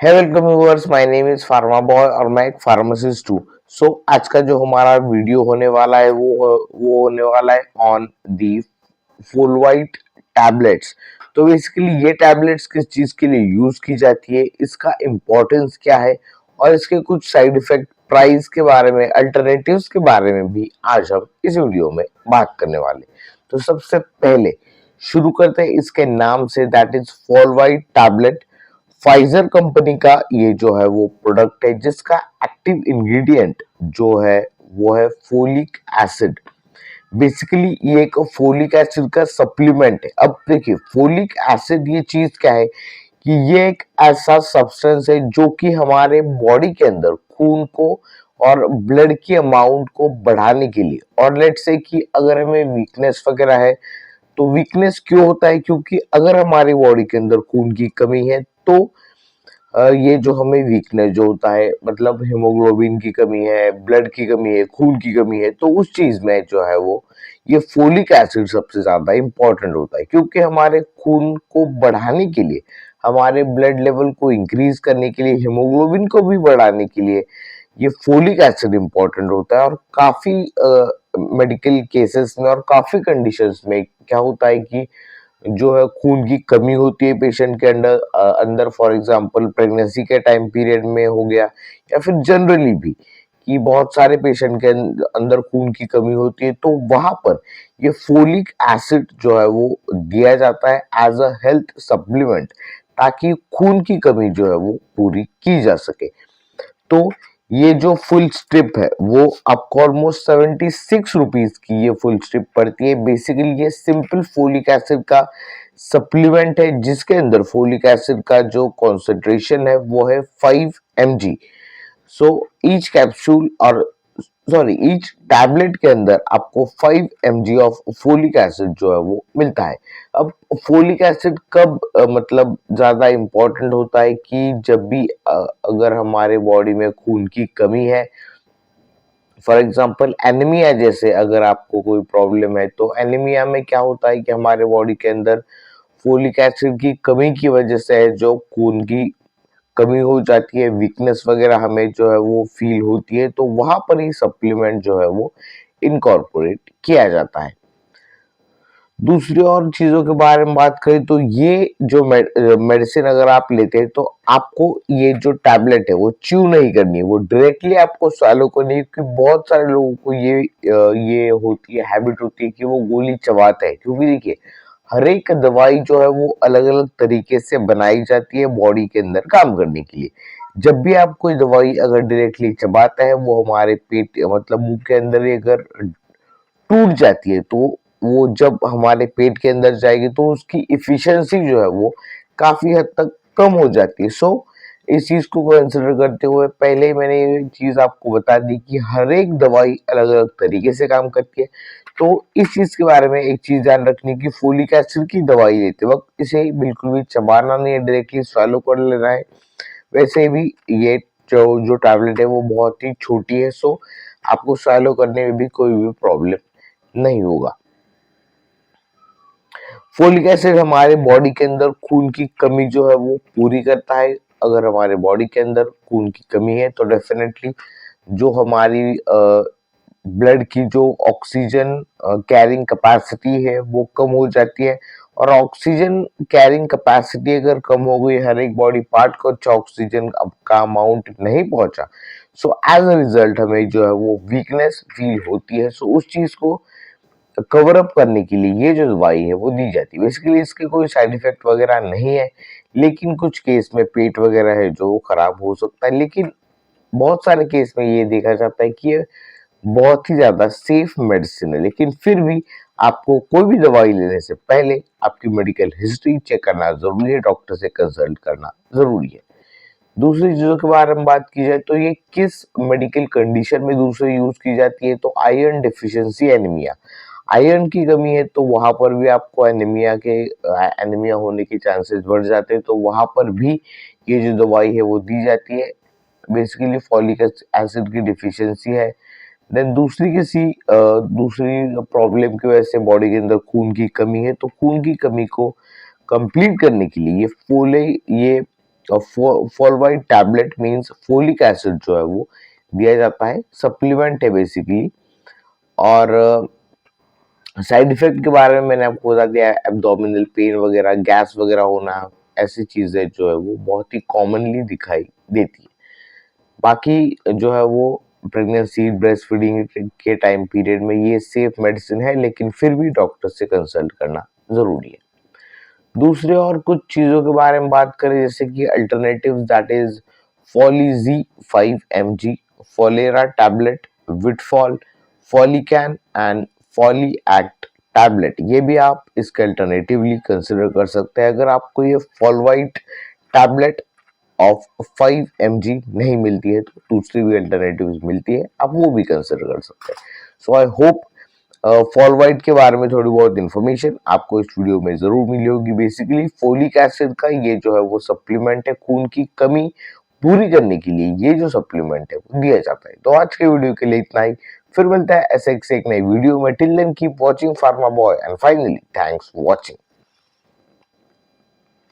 है welcome viewers, my name is pharma boy और मैं एक फार्मासिस्ट हूँ। आज का जो हमारा वीडियो होने वाला है वो होने वाला है on the full white tablets. तो बेसिकली ये टैबलेट्स किस चीज के लिए यूज की जाती है, इसका इम्पोर्टेंस क्या है और इसके कुछ साइड इफेक्ट, प्राइस के बारे में, अल्टरनेटिव्स के बारे में भी आज हम इस वीडियो में बात करने वाले। तो सबसे पहले शुरू करते हैं इसके नाम से, that is fall white tablet. Pfizer company का ये जो है वो प्रोडक्ट है जिसका एक्टिव इंग्रेडिएंट जो है वो है फोलिक एसिड। बेसिकली ये एक फोलिक एसिड का सप्लीमेंट है। अब देखिए, फोलिक एसिड ये चीज क्या है कि ये एक ऐसा सब्सटेंस है जो कि हमारे बॉडी के अंदर खून को और ब्लड की अमाउंट को बढ़ाने के लिए, और लेट्स से कि अगर हमें वीकनेस वगैरह है, तो वीकनेस क्यों होता है, क्योंकि अगर हमारी बॉडी के अंदर खून की कमी है तो ये जो हमें वीकनेस जो होता है, मतलब हीमोग्लोबिन की कमी है, ब्लड की कमी है, खून की कमी है, तो उस चीज में जो है वो ये फोलिक एसिड सबसे ज्यादा इंपॉर्टेंट होता है, क्योंकि हमारे खून को बढ़ाने के लिए, हमारे ब्लड लेवल को इंक्रीज करने के लिए, हीमोग्लोबिन को भी बढ़ाने के लिए ये फोलिक एसिड इंपॉर्टेंट होता है। और काफी मेडिकल केसेस में और काफी कंडीशंस में क्या होता है कि जो है खून की कमी होती है पेशेंट के अंदर फॉर एग्जांपल प्रेगनेंसी के टाइम पीरियड में हो गया, या फिर जनरली भी कि बहुत सारे पेशेंट के अंदर खून की कमी होती है, तो वहां पर ये फोलिक एसिड जो है वो दिया जाता है एज अ हेल्थ सप्लीमेंट, ताकि खून की कमी जो है वो पूरी की जा सके। तो ये जो फुल स्ट्रिप है वो आपको ऑलमोस्ट 76 रुपीज की ये फुल स्ट्रिप पड़ती है। बेसिकली ये सिंपल फोलिक एसिड का सप्लीमेंट है जिसके अंदर फोलिक एसिड का जो कॉन्सेंट्रेशन है वो है 5 mg। सो ईच कैप्सूल और सॉरी ईच टैबलेट के अंदर आपको 5 mg ऑफ फोलिक एसिड जो है वो मिलता है। अब फोलिक एसिड कब मतलब ज्यादा इंपॉर्टेंट होता है कि जब भी अगर हमारे बॉडी में खून की कमी है, फॉर एग्जांपल एनीमिया जैसे अगर आपको कोई प्रॉब्लम है, तो एनीमिया में क्या होता है कि हमारे बॉडी के अंदर फोलिक एसिड की कमी की वजह से जो खून की कमी हो जाती है, वीकनेस वगैरह हमें जो है वो फील होती है, तो वहां पर ही सप्लीमेंट जो है वो इनकॉर्पोरेट किया जाता है। दूसरी और चीजों के बारे में बात करें तो ये जो मेडिसिन अगर आप लेते हैं, तो आपको ये जो टैबलेट है वो च्यू नहीं करनी है, वो डायरेक्टली आपको swallow करनी है, क्योंकि बहुत सारे लोगों को ये होती है, हैबिट होती है कि वो गोली चबाते हैं। क्योंकि देखिए, हर एक दवाई जो है वो अलग अलग तरीके से बनाई जाती है बॉडी के अंदर काम करने के लिए। जब भी आप कोई दवाई अगर डायरेक्टली चबाता है, वो हमारे पेट मतलब मुंह के अंदर ही अगर टूट जाती है, तो वो जब हमारे पेट के अंदर जाएगी तो उसकी इफिशियंसी जो है वो काफी हद तक कम हो जाती है। इस चीज को कंसिडर करते हुए पहले ही मैंने ये चीज आपको बता दी कि हर एक दवाई अलग अलग तरीके से काम करती है। तो इस चीज के बारे में एक चीज ध्यान रखनी कि फोलिक एसिड की दवाई लेते वक्त इसे बिल्कुल भी चबाना नहीं है, डायरेक्टली swallow कर लेना है। वैसे भी ये जो जो टैबलेट है वो बहुत ही छोटी है, आपको swallow करने में भी कोई भी प्रॉब्लम नहीं होगा। फोलिक एसिड हमारे बॉडी के अंदर खून की कमी जो है वो पूरी करता है। अगर हमारे बॉडी के अंदर खून की कमी है तो डेफिनेटली जो हमारी ब्लड की जो ऑक्सीजन कैरिंग कैपेसिटी है वो कम हो जाती है। और ऑक्सीजन कैरिंग कैपेसिटी अगर कम हो गई, हर एक बॉडी पार्ट को अच्छा ऑक्सीजन का अमाउंट नहीं पहुंचा, एज अ रिजल्ट हमें जो है वो वीकनेस फील होती है। उस चीज को कवर अप करने के लिए ये जो दवाई है वो दी जाती है। बेसिकली इसके कोई साइड इफेक्ट वगैरह नहीं है, लेकिन कुछ केस में पेट वगैरह है जो खराब हो सकता है। लेकिन बहुत सारे केस में ये देखा जाता है कि ये बहुत ही ज्यादा सेफ मेडिसिन है। लेकिन फिर भी आपको कोई भी दवाई लेने से पहले आपकी मेडिकल हिस्ट्री चेक करना जरूरी है, डॉक्टर से कंसल्ट करना जरूरी है। दूसरी चीजों के बारे में बात की जाए तो ये किस मेडिकल कंडीशन में दूसरे यूज की जाती है, तो आयरन डिफिशियंसी एनीमिया। आयरन की कमी है तो वहां पर भी आपको एनीमिया होने के चांसेस बढ़ जाते हैं, तो वहां पर भी ये जो दवाई है वो दी जाती है। बेसिकली फॉलिक एसिड की डिफिशियंसी है। देन दूसरी प्रॉब्लम की वजह से बॉडी के अंदर खून की कमी है, तो खून की कमी को कंप्लीट करने के लिए ये फॉलवाइट टैबलेट मीन्स फोलिक एसिड जो है वो दिया जाता है, सप्लीमेंट है बेसिकली। और साइड इफेक्ट के बारे में मैंने आपको बता दिया, एब्डोमिनल पेन वगैरह, गैस वगैरह होना, ऐसी चीजें जो है वो बहुत ही कॉमनली दिखाई देती है। बाकी जो है वो प्रेगनेंसी, ब्रेस्ट फीडिंग के टाइम पीरियड में ये सेफ मेडिसिन है, लेकिन फिर भी डॉक्टर से कंसल्ट करना जरूरी है। दूसरे और कुछ चीजों के बारे में बात करें, जैसे कि अल्टरनेटिव, दैट इज फॉलीजी 5 mg, फॉलेरा टैबलेट, विटफॉल, फॉलीकैन एंड फॉली एक्ट टैबलेट, ये भी आप इसके अल्टरनेटिवली कंसिडर कर सकते हैं। अगर आपको ये फॉलवाइट टैबलेट ऑफ 5 mg नहीं मिलती है तो दूसरी भी अल्टरनेटिव मिलती है, आप वो भी कंसिडर कर सकते हैं। सो आई होप फॉलवाइट के बारे में थोड़ी बहुत इंफॉर्मेशन आपको इस वीडियो में जरूर मिली होगी। बेसिकली फोलिक एसिड का ये जो है वो सप्लीमेंट है, खून की कमी पूरी करने के लिए ये जो सप्लीमेंट है वो दिया जाता है। तो आज के वीडियो के लिए इतना ही, फिर मिलता है ऐसे एक नई वीडियो में। Till then keep watching Pharma Boy and finally thanks for watching.